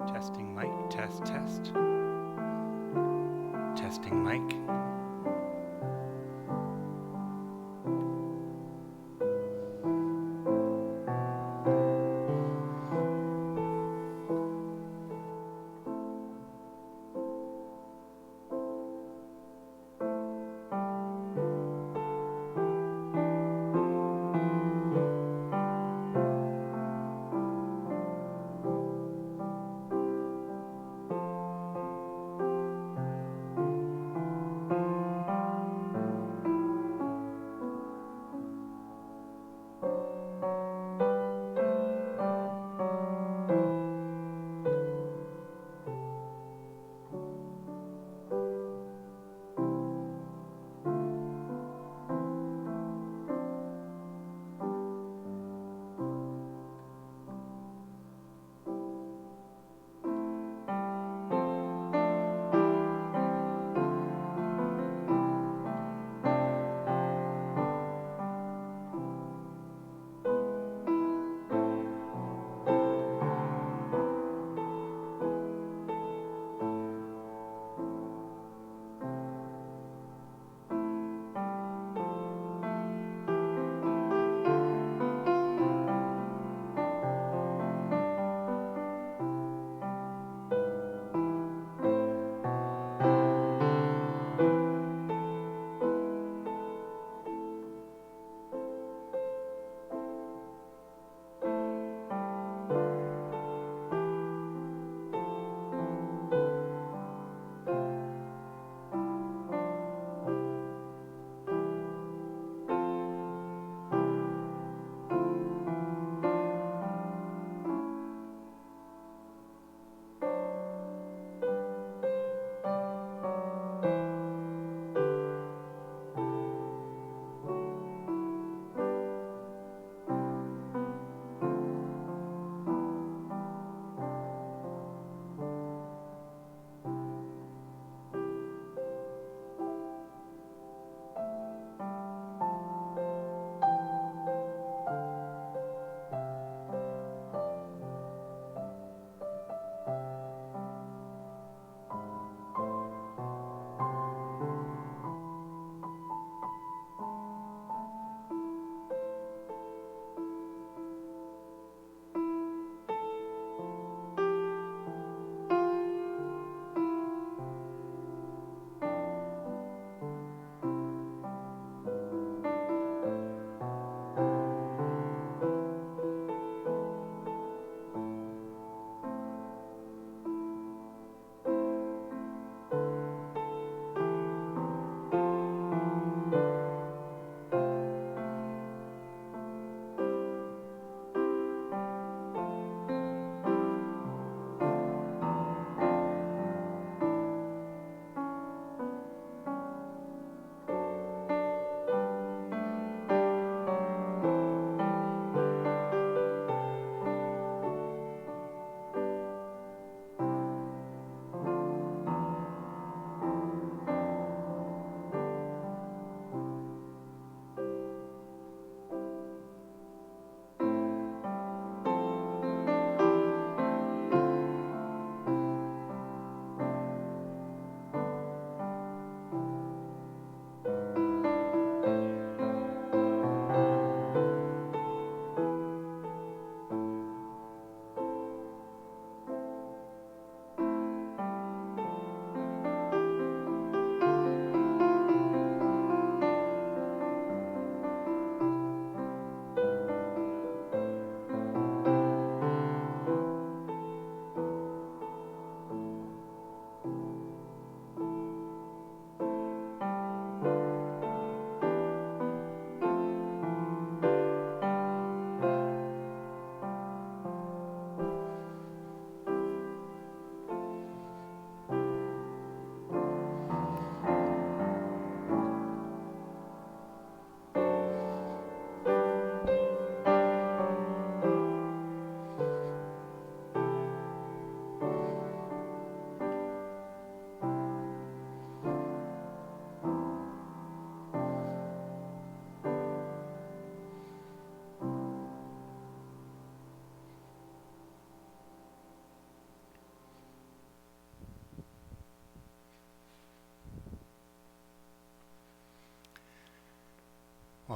Testing mic, test, test. Testing mic.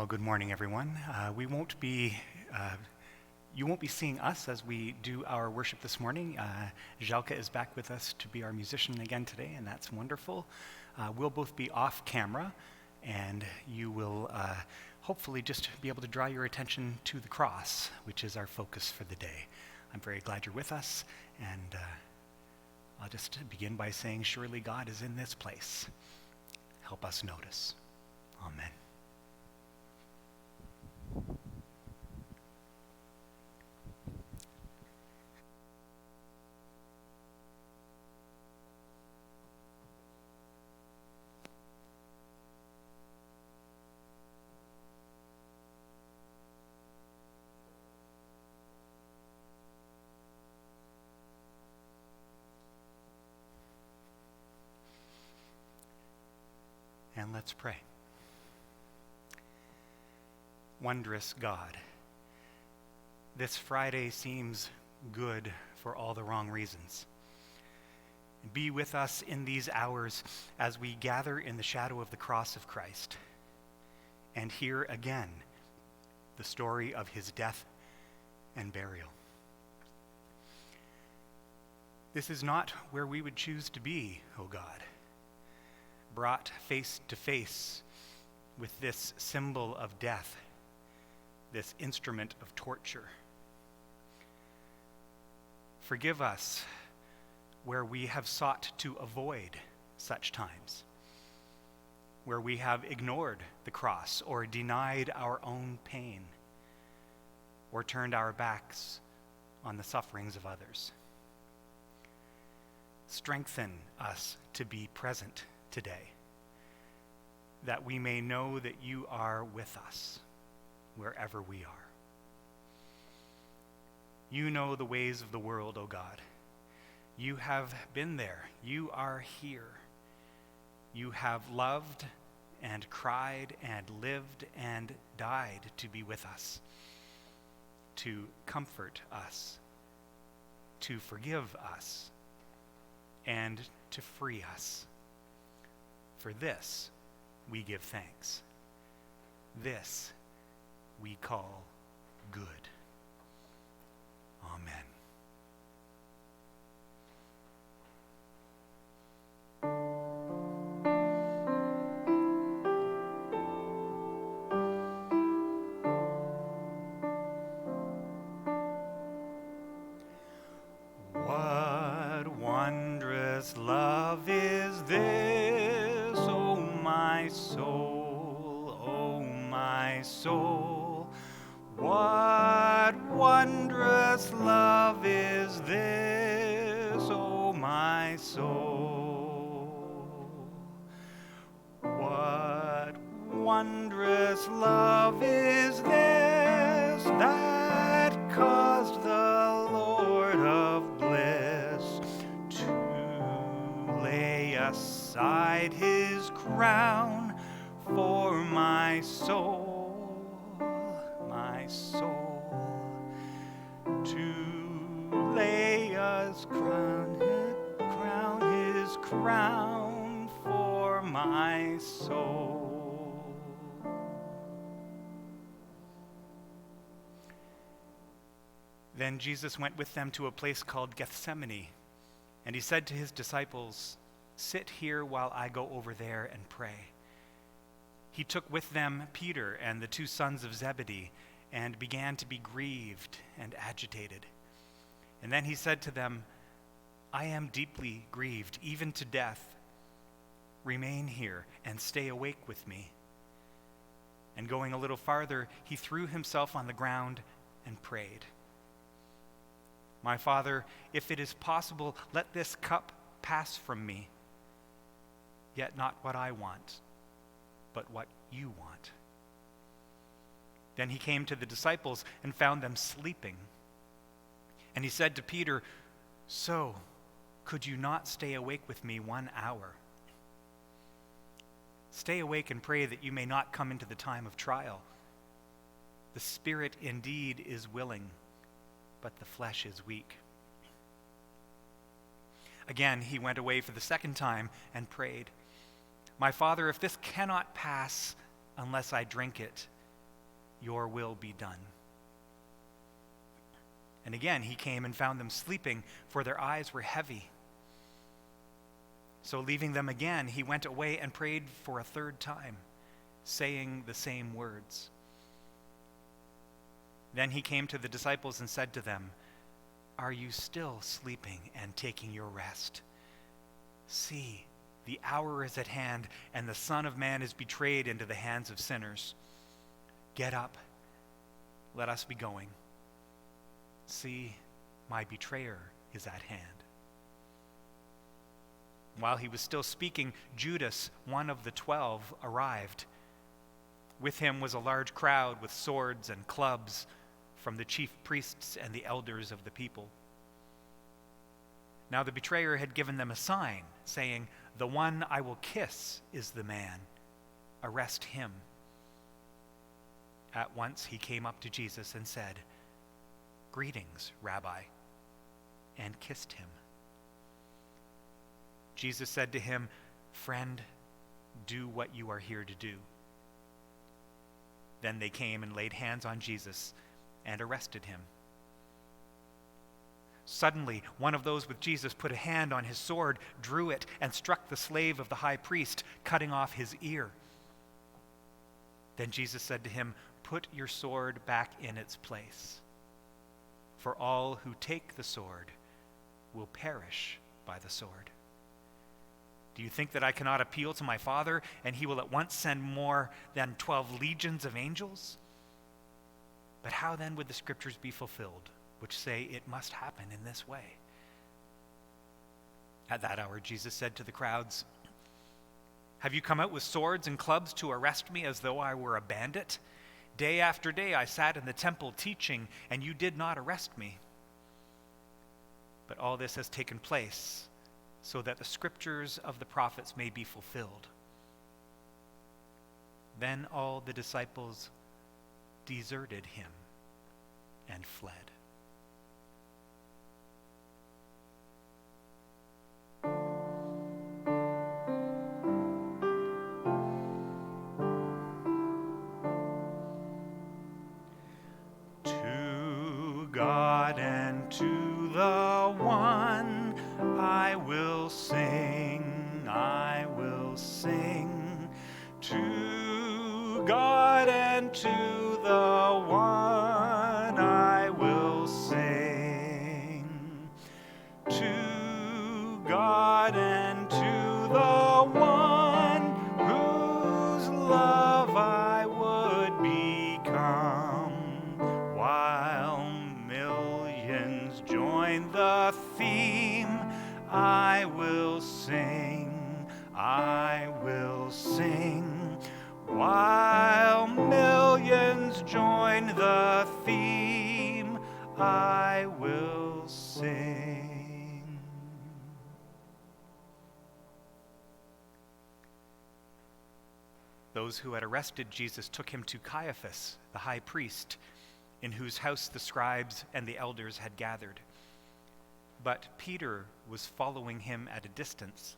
Well, good morning, everyone. You won't be seeing us as we do our worship this morning. Želka is back with us to be our musician again today, and that's wonderful. We'll both be off camera, and you will hopefully just be able to draw your attention to the cross, which is our focus for the day. I'm very glad you're with us, and I'll just begin by saying, surely God is in this place. Help us notice. Amen. And let's pray. Wondrous God, this Friday seems good for all the wrong reasons. Be with us in these hours as we gather in the shadow of the cross of Christ and hear again the story of his death and burial. This is not where we would choose to be, O God, brought face to face with this symbol of death, this instrument of torture. Forgive us where we have sought to avoid such times, where we have ignored the cross or denied our own pain or turned our backs on the sufferings of others. Strengthen us to be present today, that we may know that you are with us wherever we are. You know the ways of the world, O God. You have been there. You are here. You have loved and cried and lived and died to be with us, to comfort us, to forgive us, and to free us. For this we give thanks. This we call good. Amen. What wondrous love is this, O my soul, O my soul. What wondrous love is this, O my soul. What wondrous love is this that caused the Lord of bliss to lay aside his crown for my soul, to lay his crown for my soul. Then Jesus went with them to a place called Gethsemane, and he said to his disciples, "Sit here while I go over there and pray." He took with them Peter and the two sons of Zebedee and began to be grieved and agitated. And then he said to them, "I am deeply grieved, even to death. Remain here and stay awake with me." And going a little farther, he threw himself on the ground and prayed, "My Father, if it is possible, let this cup pass from me. Yet not what I want, but what you want." Then he came to the disciples and found them sleeping. And he said to Peter, "So, could you not stay awake with me 1 hour? Stay awake and pray that you may not come into the time of trial. The spirit indeed is willing, but the flesh is weak." Again, he went away for the second time and prayed, "My Father, if this cannot pass unless I drink it, your will be done." And again he came and found them sleeping, for their eyes were heavy. So leaving them again, he went away and prayed for a third time, saying the same words. Then he came to the disciples and said to them, "Are you still sleeping and taking your rest? See, the hour is at hand, and the Son of Man is betrayed into the hands of sinners. Get up, let us be going. See, my betrayer is at hand." While he was still speaking, Judas, one of the 12, arrived. With him was a large crowd with swords and clubs from the chief priests and the elders of the people. Now the betrayer had given them a sign, saying, "The one I will kiss is the man. Arrest him." At once he came up to Jesus and said, "Greetings, Rabbi," and kissed him. Jesus said to him, "Friend, do what you are here to do." Then they came and laid hands on Jesus and arrested him. Suddenly, one of those with Jesus put a hand on his sword, drew it, and struck the slave of the high priest, cutting off his ear. Then Jesus said to him, "Put your sword back in its place. For all who take the sword will perish by the sword. Do you think that I cannot appeal to my Father, and he will at once send more than 12 legions of angels? But how then would the scriptures be fulfilled, which say it must happen in this way?" At that hour Jesus said to the crowds, "Have you come out with swords and clubs to arrest me as though I were a bandit? Day after day I sat in the temple teaching, and you did not arrest me. But all this has taken place so that the scriptures of the prophets may be fulfilled." Then all the disciples deserted him and fled. To God and to the One I will sing, I will sing. To God and to the One I will sing. To God and to the One whose love I would become, while millions join the theme, I will sing, I will sing. While millions join the theme, I will sing. Those who had arrested Jesus took him to Caiaphas, the high priest, in whose house the scribes and the elders had gathered. But Peter was following him at a distance,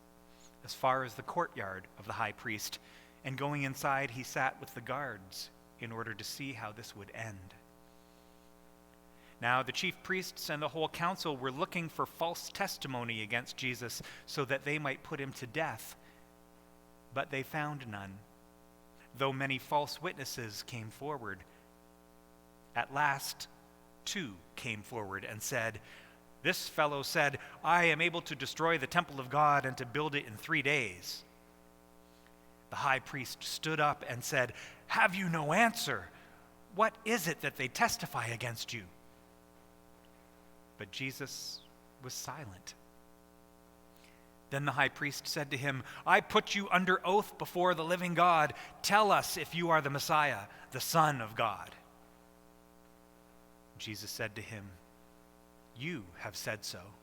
as far as the courtyard of the high priest, and going inside he sat with the guards in order to see how this would end. Now the chief priests and the whole council were looking for false testimony against Jesus so that they might put him to death, but they found none, though many false witnesses came forward. At last, 2 came forward and said, "This fellow said, 'I am able to destroy the temple of God and to build it in 3 days.'" The high priest stood up and said, "Have you no answer? What is it that they testify against you?" But Jesus was silent. Then the high priest said to him, "I put you under oath before the living God. Tell us if you are the Messiah, the Son of God." Jesus said to him, "You have said so.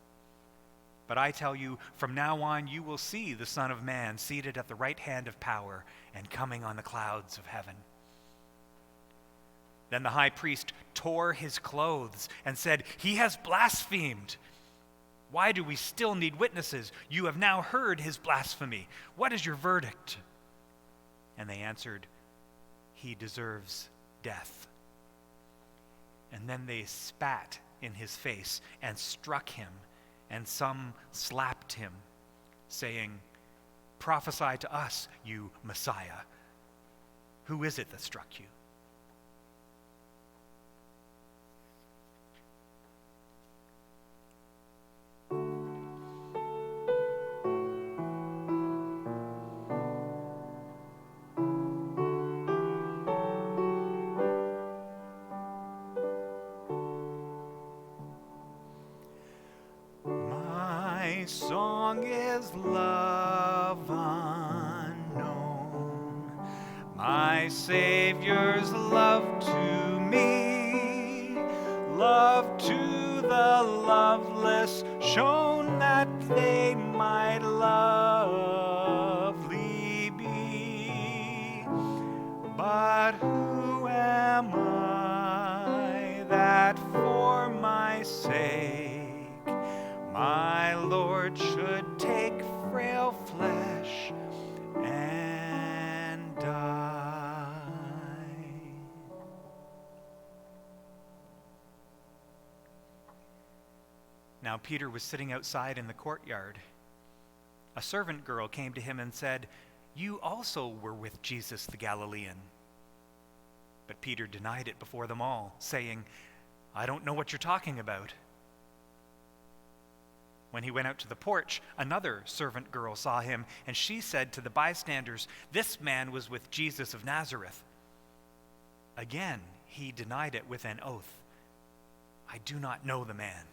But I tell you, from now on you will see the Son of Man seated at the right hand of power and coming on the clouds of heaven." Then the high priest tore his clothes and said, "He has blasphemed. Why do we still need witnesses? You have now heard his blasphemy. What is your verdict?" And they answered, "He deserves death." And then they spat in his face and struck him, and some slapped him, saying, "Prophesy to us, you Messiah. Who is it that struck you?" My song is love unknown, my Savior's love to me, love to the loveless, shown that they might lovely be. But who am I that for my sake my Lord should take frail flesh and die? Now Peter was sitting outside in the courtyard. A servant girl came to him and said, "You also were with Jesus the Galilean." But Peter denied it before them all, saying, "I don't know what you're talking about." When he went out to the porch, another servant girl saw him, and she said to the bystanders, "This man was with Jesus of Nazareth." Again, he denied it with an oath, "I do not know the man."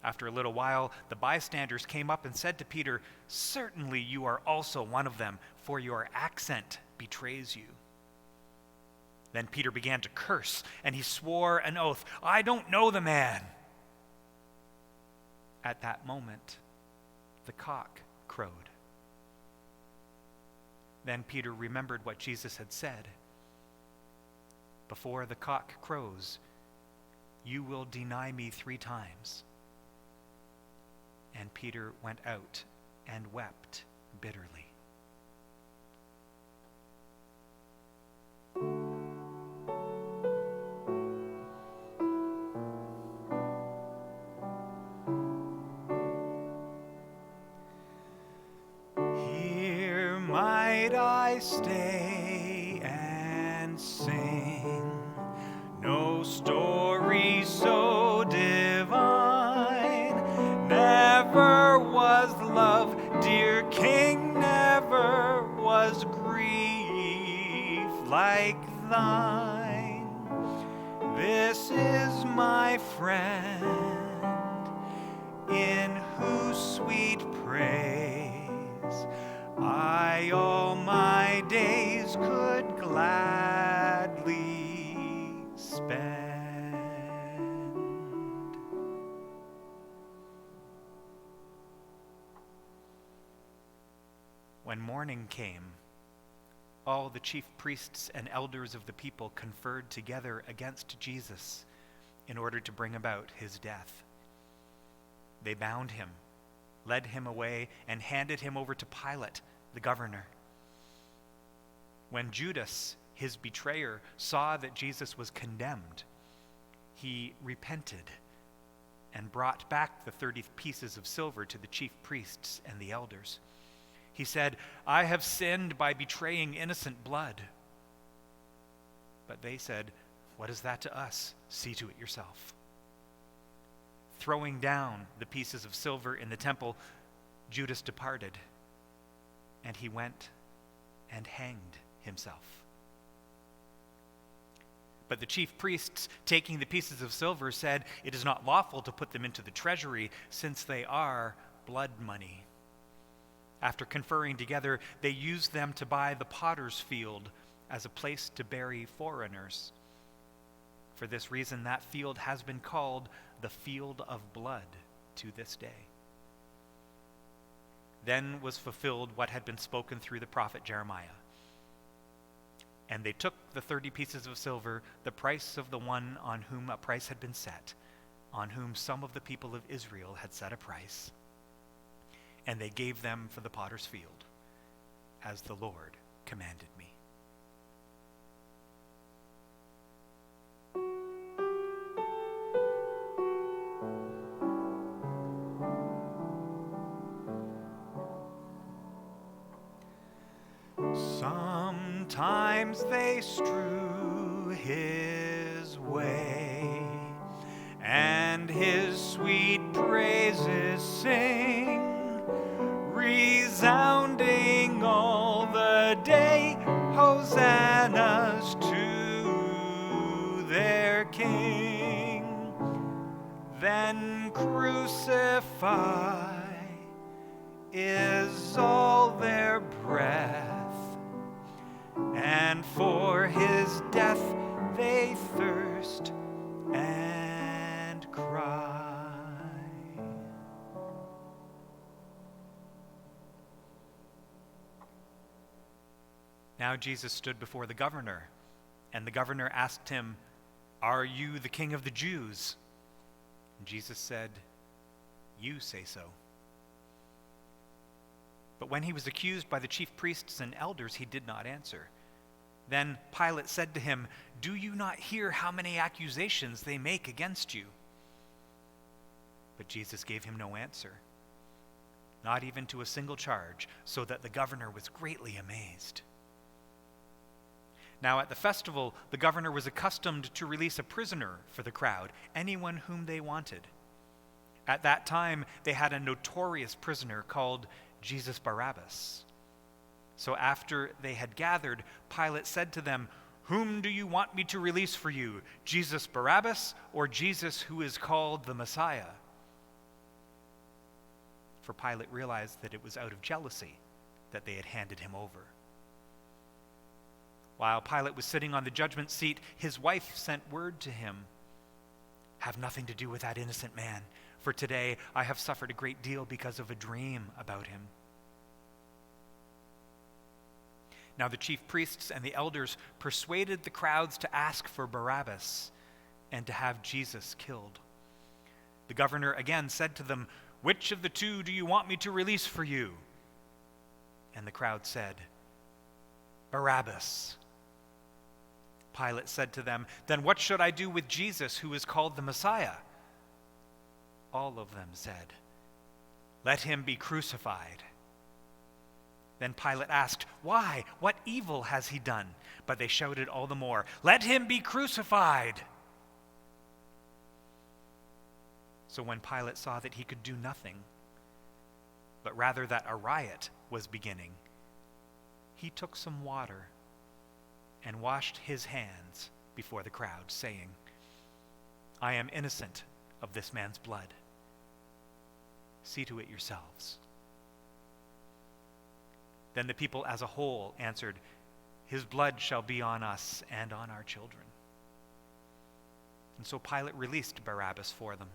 After a little while, the bystanders came up and said to Peter, "Certainly you are also one of them, for your accent betrays you." Then Peter began to curse, and he swore an oath, "I don't know the man." At that moment, the cock crowed. Then Peter remembered what Jesus had said. "Before the cock crows, you will deny me 3 times." And Peter went out and wept bitterly. Here might I stay and sing, no story so divine. Never was love, dear King, never was grief like thine. This is my friend, in whose sweet praise I all my days could gladly spend. When morning came, all the chief priests and elders of the people conferred together against Jesus in order to bring about his death. They bound him, led him away, and handed him over to Pilate, the governor. When Judas, his betrayer, saw that Jesus was condemned, he repented and brought back the 30 pieces of silver to the chief priests and the elders. He said, "I have sinned by betraying innocent blood." But they said, "What is that to us? See to it yourself." Throwing down the pieces of silver in the temple, Judas departed, and he went and hanged himself. But the chief priests, taking the pieces of silver, said, "It is not lawful to put them into the treasury, since they are blood money." After conferring together, they used them to buy the potter's field as a place to bury foreigners. For this reason, that field has been called the Field of Blood to this day. Then was fulfilled what had been spoken through the prophet Jeremiah. And they took the 30 pieces of silver, the price of the one on whom a price had been set, on whom some of the people of Israel had set a price, and they gave them for the potter's field, as the Lord commanded me. Sometimes they strew his way, and his sweet praises sing, resounding all the day, hosannas to their King. Then crucify is all their breath, and for his death they thirst and cry. Now Jesus stood before the governor, and the governor asked him, "Are you the king of the Jews?" And Jesus said, "You say so." But when he was accused by the chief priests and elders, he did not answer. Then Pilate said to him, "Do you not hear how many accusations they make against you?" But Jesus gave him no answer, not even to a single charge, so that the governor was greatly amazed. Now at the festival, the governor was accustomed to release a prisoner for the crowd, anyone whom they wanted. At that time, they had a notorious prisoner called Jesus Barabbas. So after they had gathered, Pilate said to them, "Whom do you want me to release for you, Jesus Barabbas or Jesus who is called the Messiah?" For Pilate realized that it was out of jealousy that they had handed him over. While Pilate was sitting on the judgment seat, his wife sent word to him, "Have nothing to do with that innocent man, for today I have suffered a great deal because of a dream about him." Now the chief priests and the elders persuaded the crowds to ask for Barabbas and to have Jesus killed. The governor again said to them, "Which of the two do you want me to release for you?" And the crowd said, "Barabbas." Pilate said to them, "Then what should I do with Jesus who is called the Messiah?" All of them said, "Let him be crucified." Then Pilate asked, "Why? What evil has he done?" But they shouted all the more, "Let him be crucified!" So when Pilate saw that he could do nothing, but rather that a riot was beginning, he took some water and washed his hands before the crowd, saying, "I am innocent of this man's blood. See to it yourselves." Then the people as a whole answered, "His blood shall be on us and on our children." And so Pilate released Barabbas for them.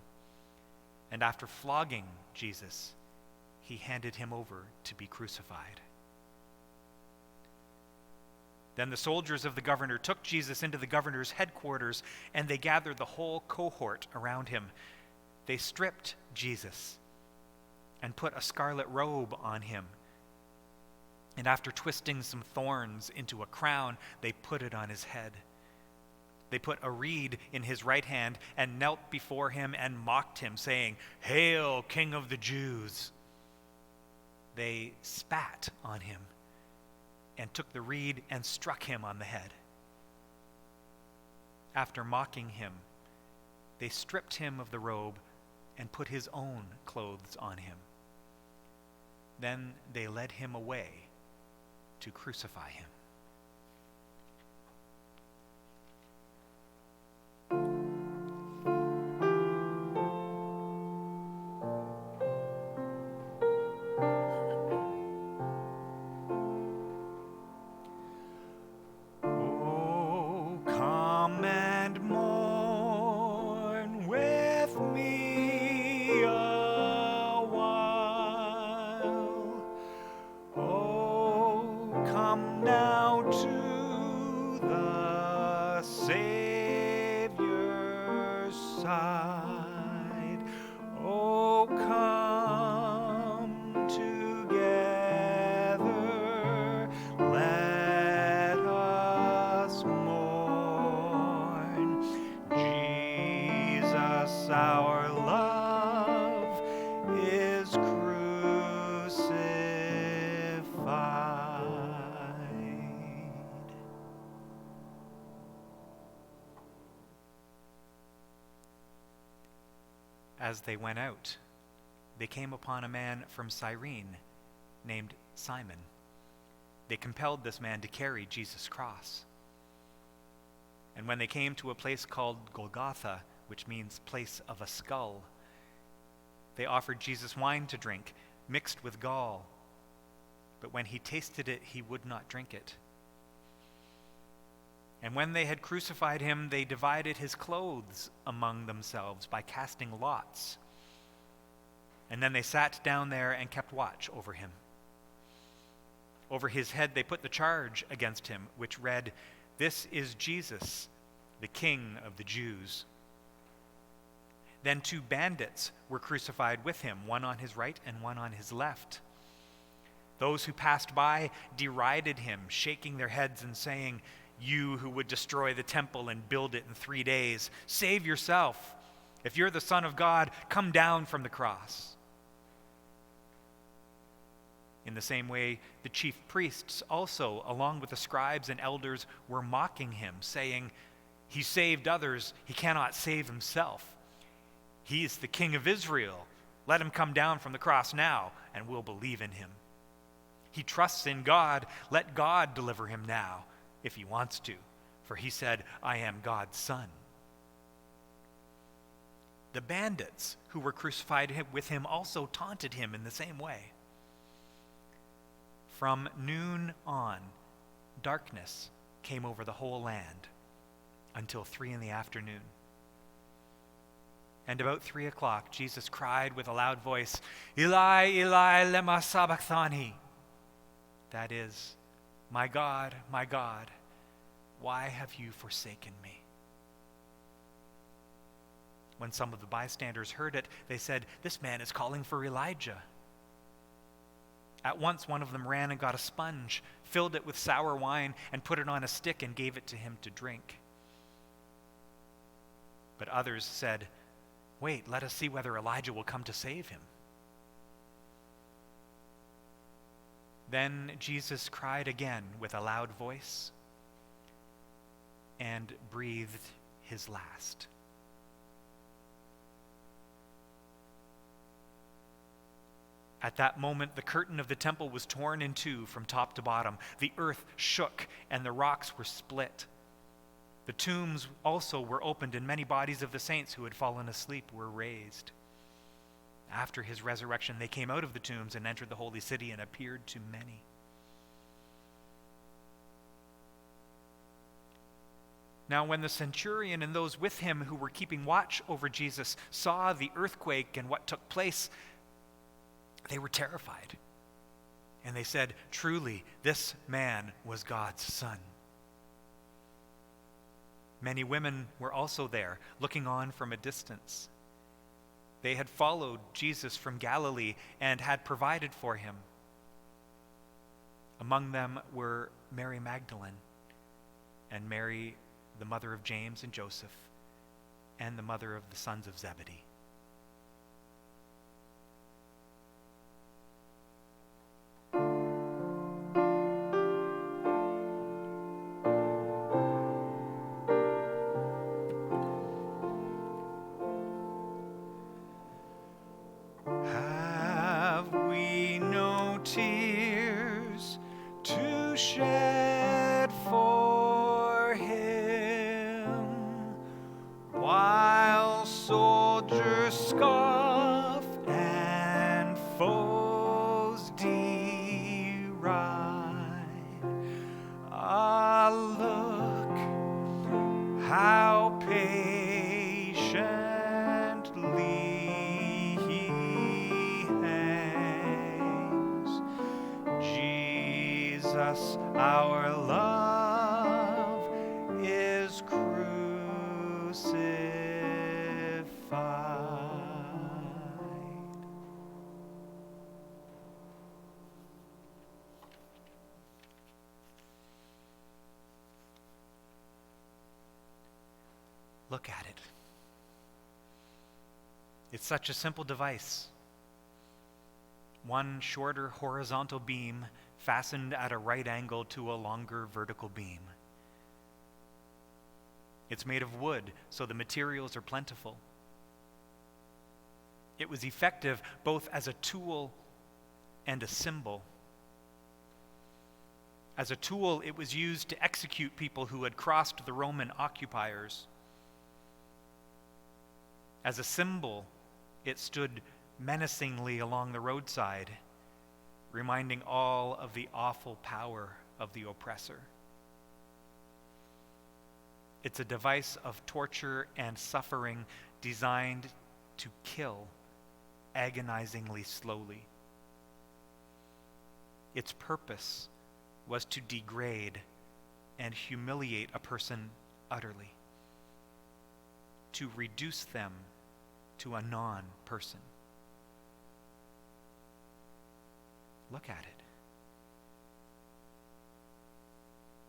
And after flogging Jesus, he handed him over to be crucified. Then the soldiers of the governor took Jesus into the governor's headquarters, and they gathered the whole cohort around him. They stripped Jesus and put a scarlet robe on him. And after twisting some thorns into a crown, they put it on his head. They put a reed in his right hand and knelt before him and mocked him, saying, "Hail, King of the Jews!" They spat on him and took the reed and struck him on the head. After mocking him, they stripped him of the robe and put his own clothes on him. Then they led him away to crucify him. Oh, come and mourn with me a while. Oh, come now to the Savior's side. Oh, come together, let us mourn. Jesus, our love, is crucified. as they went out, they came upon a man from Cyrene named Simon. They compelled this man to carry Jesus' cross. And when they came to a place called Golgotha, which means place of a skull, they offered Jesus wine to drink, mixed with gall. But when he tasted it, he would not drink it. And when they had crucified him, they divided his clothes among themselves by casting lots. And then they sat down there and kept watch over him. Over his head they put the charge against him, which read, "This is Jesus, the King of the Jews." Then 2 bandits were crucified with him, one on his right and one on his left. Those who passed by derided him, shaking their heads and saying, "You who would destroy the temple and build it in 3 days, save yourself. If you're the Son of God, come down from the cross." In the same way, the chief priests also, along with the scribes and elders, were mocking him, saying, "He saved others, he cannot save himself. He is the King of Israel. Let him come down from the cross now, and we'll believe in him. He trusts in God. Let God deliver him now, if he wants to, for he said, 'I am God's son.'" The bandits who were crucified with him also taunted him in the same way. From noon on, darkness came over the whole land until 3 p.m. And about 3 o'clock, Jesus cried with a loud voice, "Eli, Eli, lema sabachthani." That is, my God, why have you forsaken me?" When some of the bystanders heard it, they said, "This man is calling for Elijah." At once one of them ran and got a sponge, filled it with sour wine, and put it on a stick and gave it to him to drink. But others said, "Wait, let us see whether Elijah will come to save him." Then Jesus cried again with a loud voice and breathed his last. At that moment, the curtain of the temple was torn in two from top to bottom. The earth shook and the rocks were split. The tombs also were opened, and many bodies of the saints who had fallen asleep were raised. After his resurrection, they came out of the tombs and entered the holy city and appeared to many. Now, when the centurion and those with him who were keeping watch over Jesus saw the earthquake and what took place, they were terrified. And they said, "Truly, this man was God's son." Many women were also there, looking on from a distance. They had followed Jesus from Galilee and had provided for him. Among them were Mary Magdalene, and Mary, the mother of James and Joseph, and the mother of the sons of Zebedee. Tears to shed for him, while soldiers scoff and foes deride. Ah, look how patiently Jesus, our love is crucified. Look at it. It's such a simple device. One shorter horizontal beam fastened at a right angle to a longer vertical beam. It's made of wood, so the materials are plentiful. It was effective both as a tool and a symbol. As a tool, it was used to execute people who had crossed the Roman occupiers. As a symbol, it stood menacingly along the roadside, reminding all of the awful power of the oppressor. It's a device of torture and suffering designed to kill agonizingly slowly. Its purpose was to degrade and humiliate a person utterly, to reduce them to a non-person. Look at it.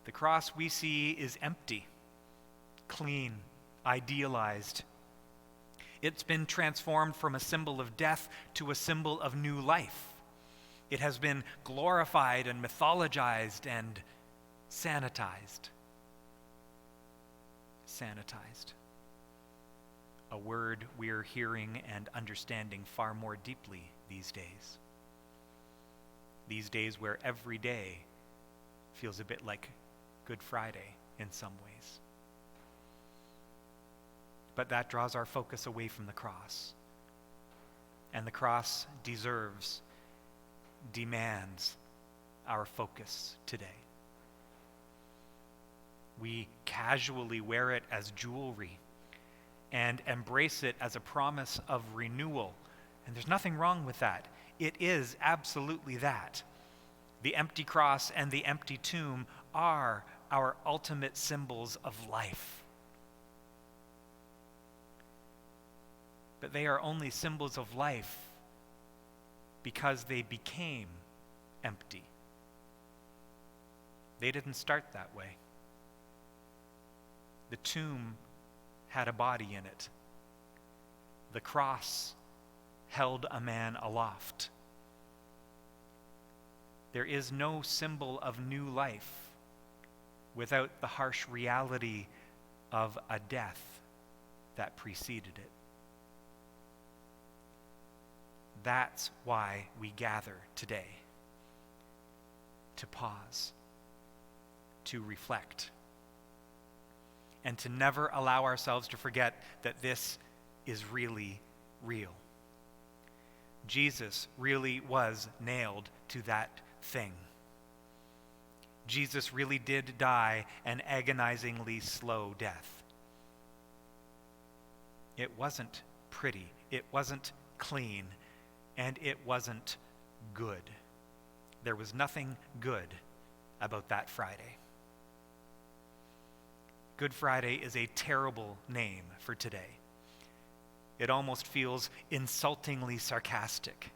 The cross we see is empty, clean, idealized. It's been transformed from a symbol of death to a symbol of new life. It has been glorified and mythologized and sanitized. Sanitized. A word we're hearing and understanding far more deeply these days. These days where every day feels a bit like Good Friday in some ways. But that draws our focus away from the cross. And the cross demands our focus today. We casually wear it as jewelry and embrace it as a promise of renewal. And there's nothing wrong with that. It is absolutely that. The empty cross and the empty tomb are our ultimate symbols of life. But they are only symbols of life because they became empty. They didn't start that way. The tomb had a body in it. The cross held a man aloft. There is no symbol of new life without the harsh reality of a death that preceded it. That's why we gather today, to pause, to reflect, and to never allow ourselves to forget that this is really real. Jesus really was nailed to that thing. Jesus really did die an agonizingly slow death. It wasn't pretty, it wasn't clean, and it wasn't good. There was nothing good about that Friday. Good Friday is a terrible name for today. It almost feels insultingly sarcastic.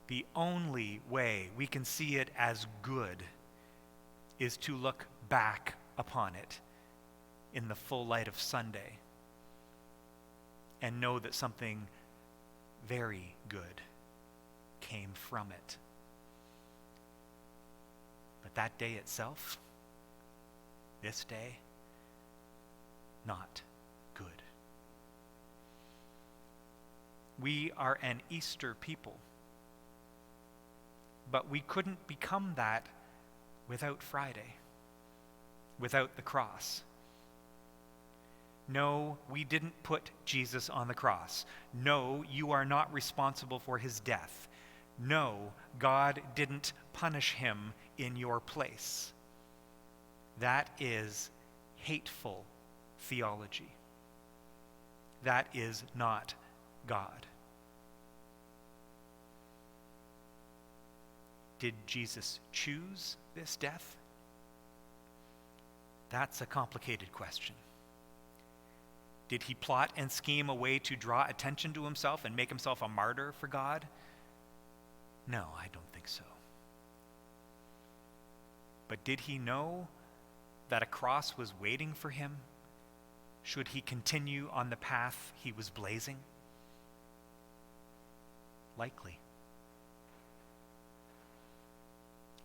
The only way we can see it as good is to look back upon it in the full light of Sunday and know that something very good came from it. But that day itself, this day, not good. We are an Easter people, but we couldn't become that without Friday, without the cross. No, we didn't put Jesus on the cross. No, you are not responsible for his death. No, God didn't punish him in your place. That is hateful theology. That is not God. Did Jesus choose this death? That's a complicated question. Did he plot and scheme a way to draw attention to himself and make himself a martyr for God? No, I don't think so. But did he know that a cross was waiting for him should he continue on the path he was blazing? Likely.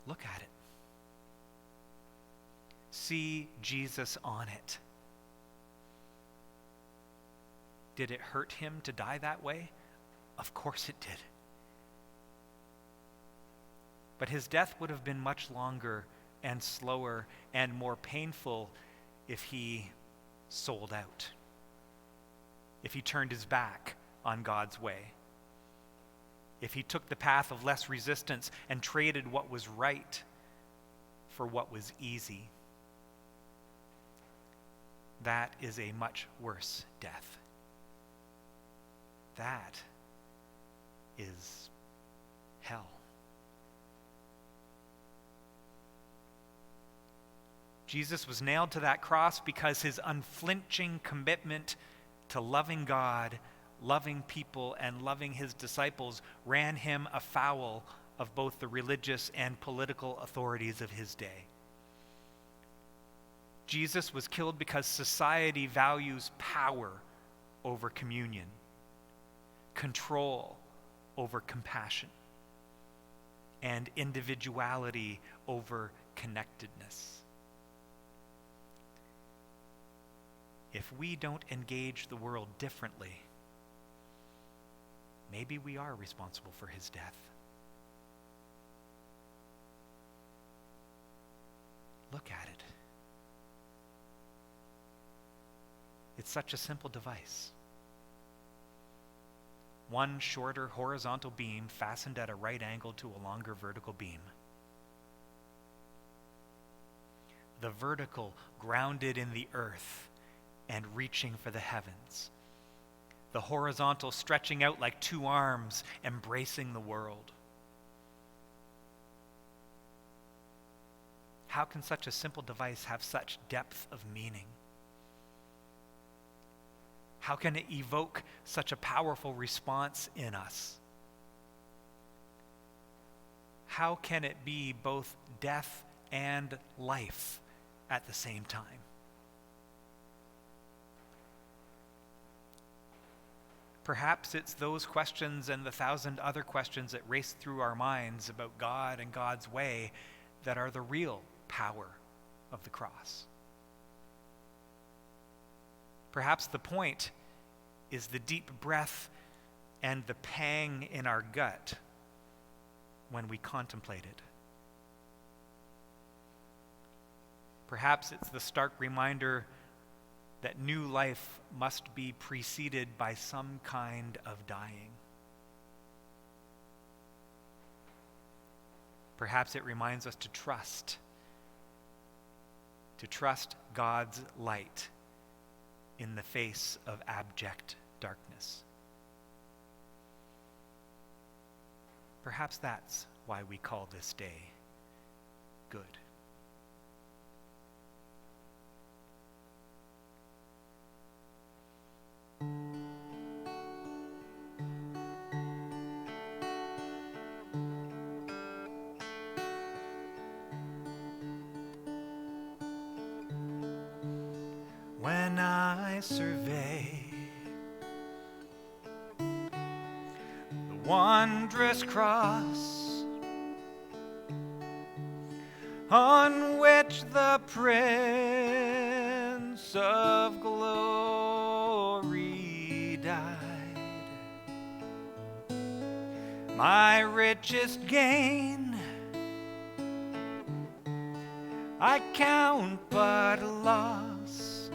Look at it. See Jesus on it. Did it hurt him to die that way? Of course it did. But his death would have been much longer and slower and more painful if he sold out, if he turned his back on God's way, if he took the path of less resistance and traded what was right for what was easy. That is a much worse death. That is hell. Jesus was nailed to that cross because his unflinching commitment to loving God, loving people, and loving his disciples ran him afoul of both the religious and political authorities of his day. Jesus was killed because society values power over communion, control over compassion, and individuality over connectedness. If we don't engage the world differently, maybe we are responsible for his death. Look at it. It's such a simple device. One shorter horizontal beam fastened at a right angle to a longer vertical beam. The vertical grounded in the earth and reaching for the heavens. The horizontal stretching out like two arms, embracing the world. How can such a simple device have such depth of meaning? How can it evoke such a powerful response in us? How can it be both death and life at the same time? Perhaps it's those questions and the 1,000 other questions that race through our minds about God and God's way that are the real power of the cross. Perhaps the point is the deep breath and the pang in our gut when we contemplate it. Perhaps it's the stark reminder that new life must be preceded by some kind of dying. Perhaps it reminds us to trust God's light in the face of abject darkness. Perhaps that's why we call this day good. When I survey the wondrous cross on which the Prince of Glory died, my richest gain I count but loss,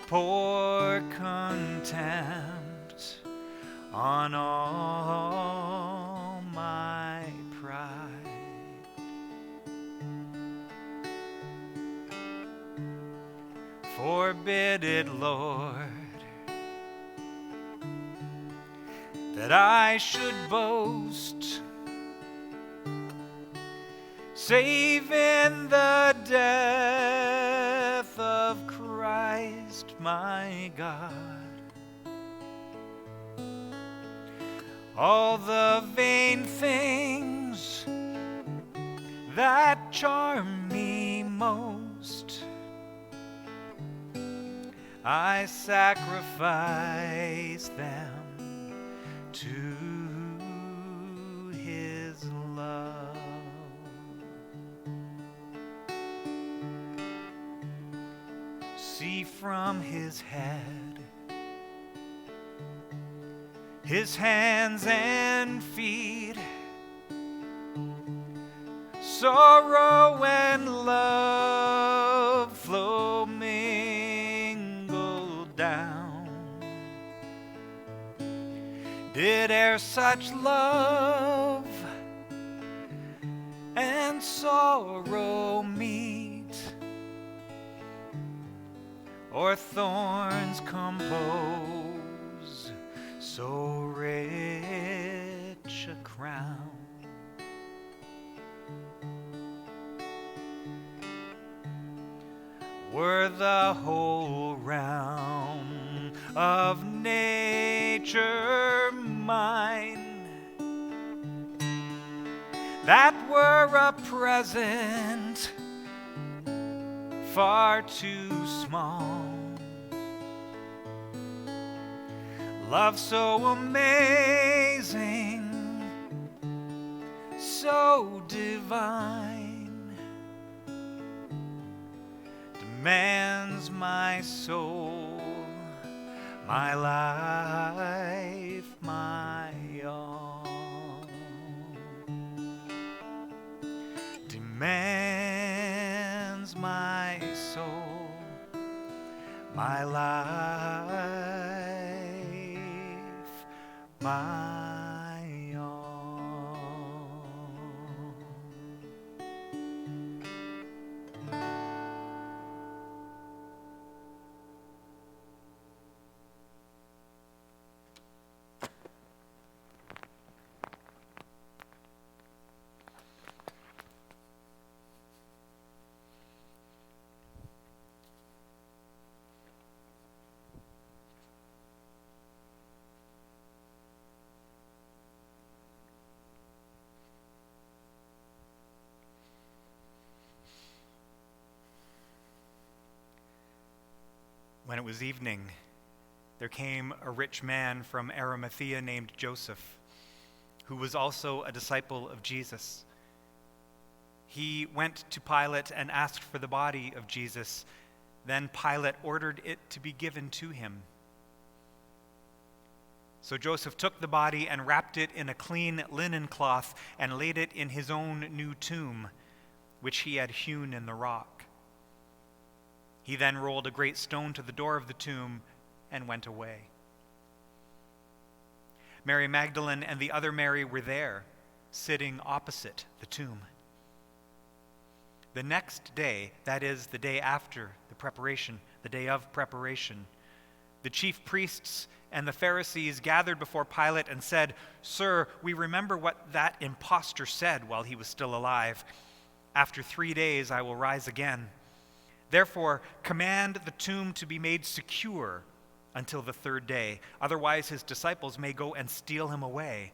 pour contempt on all my pride. Forbid it, Lord, that I should boast save in the death of Christ my God. All the vain things that charm me most, I sacrifice them to his love. See see from his head, his hands and feet, sorrow and love flow mingled down. Did e'er such love and sorrow meet, or thorns compose so rich a crown? Were the whole realm of nature mine, that were a present far too small. Love so amazing, so divine, demands my soul, my life, my all. Demands my soul, my life, my all. When it was evening, there came a rich man from Arimathea named Joseph, who was also a disciple of Jesus. He went to Pilate and asked for the body of Jesus. Then Pilate ordered it to be given to him. So Joseph took the body and wrapped it in a clean linen cloth and laid it in his own new tomb, which he had hewn in the rock. He then rolled a great stone to the door of the tomb and went away. Mary Magdalene and the other Mary were there, sitting opposite the tomb. The next day, that is, the day after the preparation, the day of preparation, the chief priests and the Pharisees gathered before Pilate and said, "Sir, we remember what that impostor said while he was still alive. After 3 days I will rise again. Therefore, command the tomb to be made secure until the 3rd day. Otherwise, his disciples may go and steal him away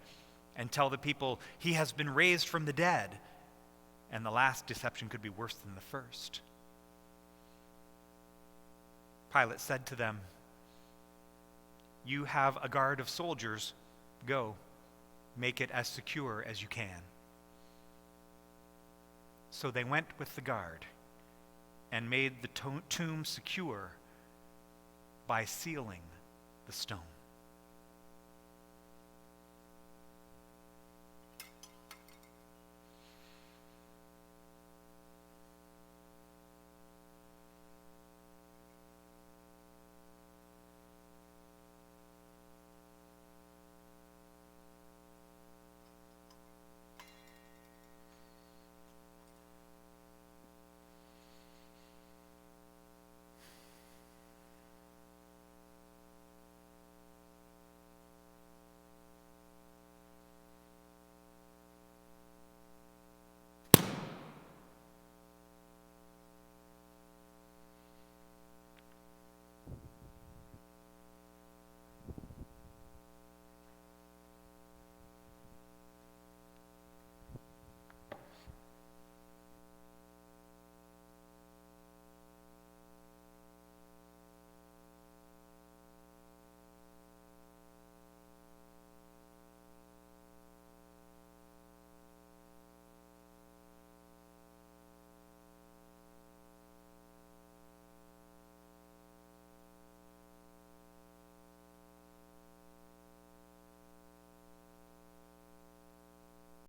and tell the people he has been raised from the dead." And the last deception could be worse than the first. Pilate said to them, "You have a guard of soldiers. Go, make it as secure as you can." So they went with the guard and made the tomb secure by sealing the stone.